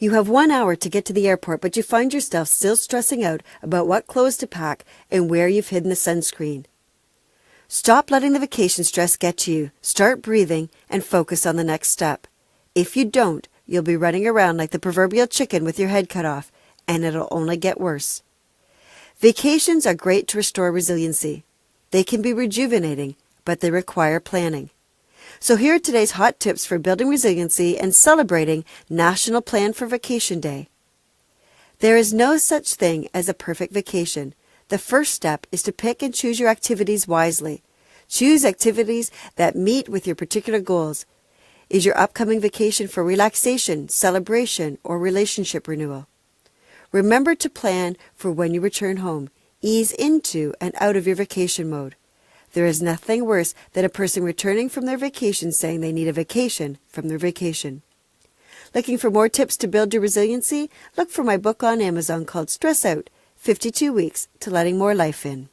You have 1 hour to get to the airport, but you find yourself still stressing out about what clothes to pack and where you've hidden the sunscreen. Stop letting the vacation stress get to you. Start breathing and focus on the next step. If you don't, you'll be running around like the proverbial chicken with your head cut off, and it'll only get worse. Vacations are great to restore resiliency. They can be rejuvenating, but they require planning. So here are today's hot tips for building resiliency and celebrating National Plan for Vacation Day. There is no such thing as a perfect vacation. The first step is to pick and choose your activities wisely. Choose activities that meet with your particular goals. Is your upcoming vacation for relaxation, celebration, or relationship renewal? Remember to plan for when you return home. Ease into and out of your vacation mode. There is nothing worse than a person returning from their vacation saying they need a vacation from their vacation. Looking for more tips to build your resiliency? Look for my book on Amazon called Stress Out, 52 Weeks to Letting More Life In.